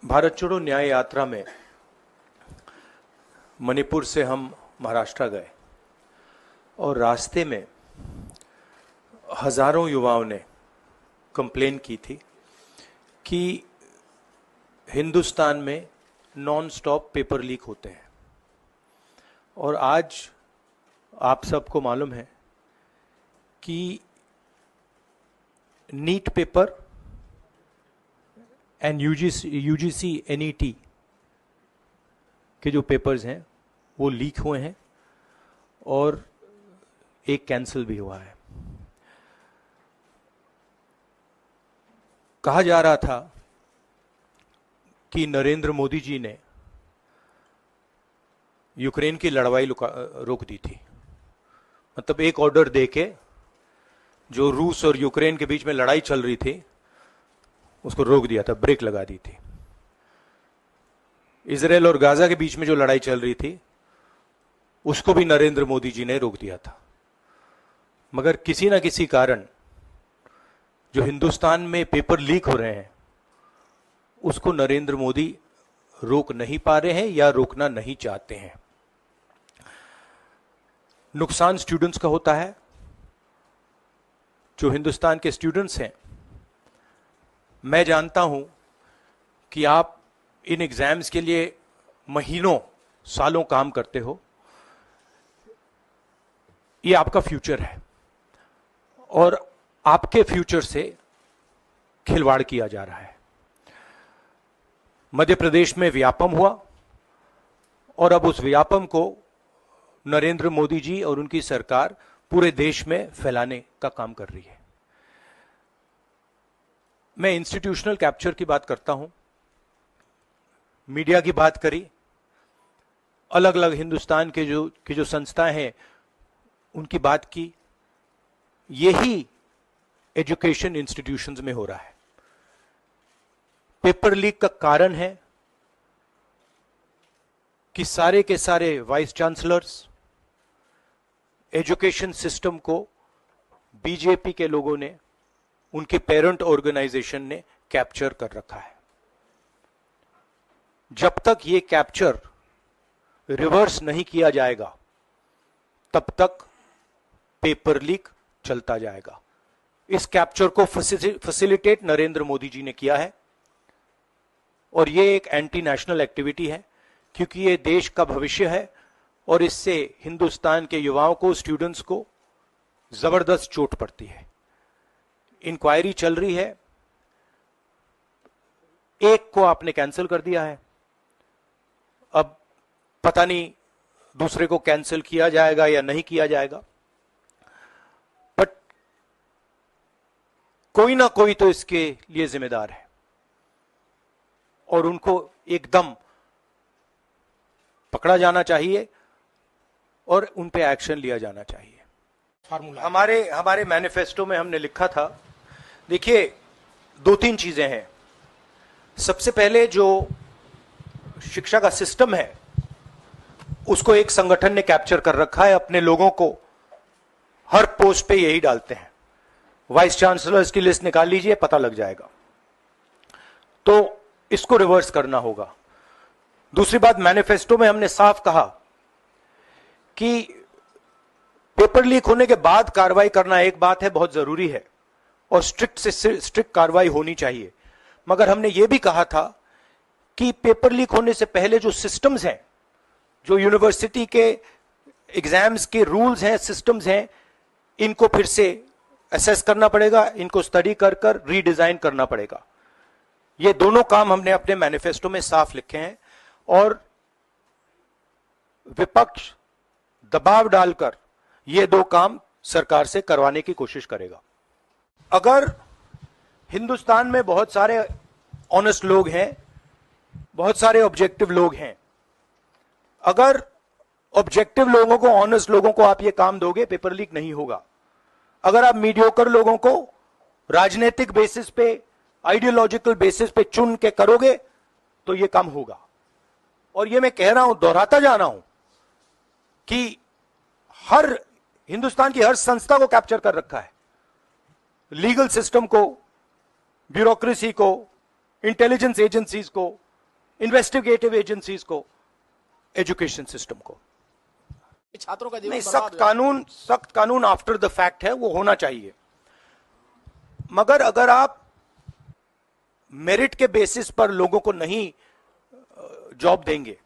भारत छोड़ो न्याय यात्रा में मणिपुर से हम महाराष्ट्र गए और रास्ते में हजारों युवाओं ने कंप्लेन की थी कि हिंदुस्तान में नॉन स्टॉप पेपर लीक होते हैं। और आज आप सबको मालूम है कि NEET paper and UGC NET के जो पेपर्स हैं वो लीक हुए हैं और एक कैंसिल भी हुआ है। कहा जा रहा था कि नरेंद्र मोदी जी ने यूक्रेन की लड़ाई रोक दी थी। मतलब एक ऑर्डर देके जो रूस और यूक्रेन के बीच में लड़ाई चल रही थी उसको रोक दिया था, ब्रेक लगा दी थी। इजराइल और गाजा के बीच में जो लड़ाई चल रही थी उसको भी नरेंद्र मोदी जी ने रोक दिया था। मगर किसी ना किसी कारण जो हिंदुस्तान में पेपर लीक हो रहे हैं उसको नरेंद्र मोदी रोक नहीं पा रहे हैं या रोकना नहीं चाहते हैं। नुकसान स्टूडेंट्स का होता है। जो हिंदुस्तान के स्टूडेंट्स हैं, मैं जानता हूं कि आप इन एग्जाम्स के लिए महीनों सालों काम करते हो। ये आपका फ्यूचर है और आपके फ्यूचर से खिलवाड़ किया जा रहा है। मध्य प्रदेश में व्यापम हुआ और अब उस व्यापम को नरेंद्र मोदी जी और उनकी सरकार पूरे देश में फैलाने का काम कर रही है। मैं इंस्टीट्यूशनल कैप्चर की बात करता हूं, मीडिया की बात करी, अलग अलग हिंदुस्तान के जो संस्थाएं हैं उनकी बात की। यही एजुकेशन इंस्टीट्यूशंस में हो रहा है। पेपर लीक का कारण है कि सारे के सारे वाइस चांसलर्स, एजुकेशन सिस्टम को बीजेपी के लोगों ने, उनके पेरेंट ऑर्गेनाइजेशन ने कैप्चर कर रखा है। जब तक ये कैप्चर रिवर्स नहीं किया जाएगा तब तक पेपर लीक चलता जाएगा। इस कैप्चर को फैसिलिटेट नरेंद्र मोदी जी ने किया है और ये एक एंटी नेशनल एक्टिविटी है क्योंकि ये देश का भविष्य है और इससे हिंदुस्तान के युवाओं को, स्टूडेंट्स को जबरदस्त चोट पड़ती है। इंक्वायरी चल रही है, एक को आपने कैंसिल कर दिया है, अब पता नहीं दूसरे को कैंसिल किया जाएगा या नहीं किया जाएगा, बट कोई ना कोई तो इसके लिए जिम्मेदार है और उनको एकदम पकड़ा जाना चाहिए और उन पे एक्शन लिया जाना चाहिए। फार्मूला हमारे मैनिफेस्टो में हमने लिखा था, देखिए 2-3 चीजें हैं। सबसे पहले जो शिक्षा का सिस्टम है उसको एक संगठन ने कैप्चर कर रखा है, अपने लोगों को हर पोस्ट पे यही डालते हैं। वाइस चांसलर्स की लिस्ट निकाल लीजिए, पता लग जाएगा। तो इसको रिवर्स करना होगा। दूसरी बात, मैनिफेस्टो में हमने साफ कहा कि पेपर लीक होने के बाद कार्रवाई करना एक बात है, बहुत जरूरी है और स्ट्रिक्ट से स्ट्रिक्ट कार्रवाई होनी चाहिए। मगर हमने यह भी कहा था कि पेपर लीक होने से पहले जो सिस्टम्स हैं, जो यूनिवर्सिटी के एग्जाम्स के रूल्स हैं, सिस्टम्स हैं, इनको फिर से असेस करना पड़ेगा, इनको स्टडी कर कर रीडिजाइन करना पड़ेगा। ये दोनों काम हमने अपने मैनिफेस्टो में साफ लिखे हैं और विपक्ष दबाव डालकर ये दो काम सरकार से करवाने की कोशिश करेगा। अगर हिंदुस्तान में बहुत सारे ऑनेस्ट लोग हैं, बहुत सारे ऑब्जेक्टिव लोग हैं, अगर ऑब्जेक्टिव लोगों को, ऑनेस्ट लोगों को आप ये काम दोगे, पेपर लीक नहीं होगा। अगर आप मीडियोकर लोगों को राजनीतिक बेसिस पे, आइडियोलॉजिकल बेसिस पे चुन के करोगे तो ये काम होगा। और ये मैं कह रहा हूं, दोहराता जा रहा हूं कि हर हिंदुस्तान की हर संस्था को कैप्चर कर रखा है, लीगल सिस्टम को, ब्यूरोक्रेसी को, इंटेलिजेंस एजेंसीज को, इन्वेस्टिगेटिव एजेंसीज को, एजुकेशन सिस्टम को। छात्रों का जीवन नहीं, सख्त कानून आफ्टर द फैक्ट है, वो होना चाहिए। मगर अगर आप मेरिट के बेसिस पर लोगों को नहीं जॉब देंगे,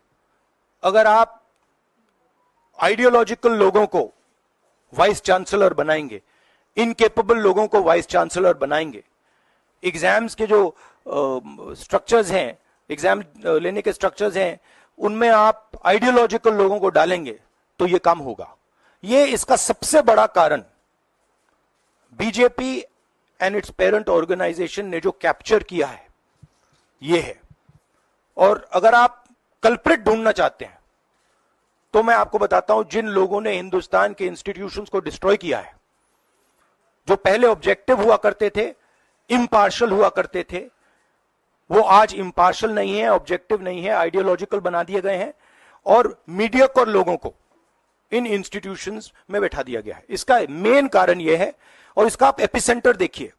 अगर आप आइडियोलॉजिकल लोगों को वाइस चांसलर बनाएंगे, इनकेपेबल लोगों को वाइस चांसलर बनाएंगे, एग्जाम्स के जो स्ट्रक्चर्स हैं, एग्जाम लेने के स्ट्रक्चर्स हैं, उनमें आप आइडियोलॉजिकल लोगों को डालेंगे तो यह काम होगा। ये इसका सबसे बड़ा कारण BJP and its parent organisation ने जो कैप्चर किया है ये है। और अगर आप कल्प्रिट ढूंढना चाहते हैं तो मैं आपको बताता हूं, जिन लोगों ने हिंदुस्तान के इंस्टीट्यूशंस को डिस्ट्रॉय किया है, जो पहले ऑब्जेक्टिव हुआ करते थे, इम्पार्शल हुआ करते थे, वो आज इम्पार्शल नहीं है, ऑब्जेक्टिव नहीं है, आइडियोलॉजिकल बना दिए गए हैं और मीडियोकर लोगों को इन इंस्टीट्यूशंस में बैठा दिया गया है। इसका मेन कारण यह है, और इसका आप एपिसेंटर देखिए,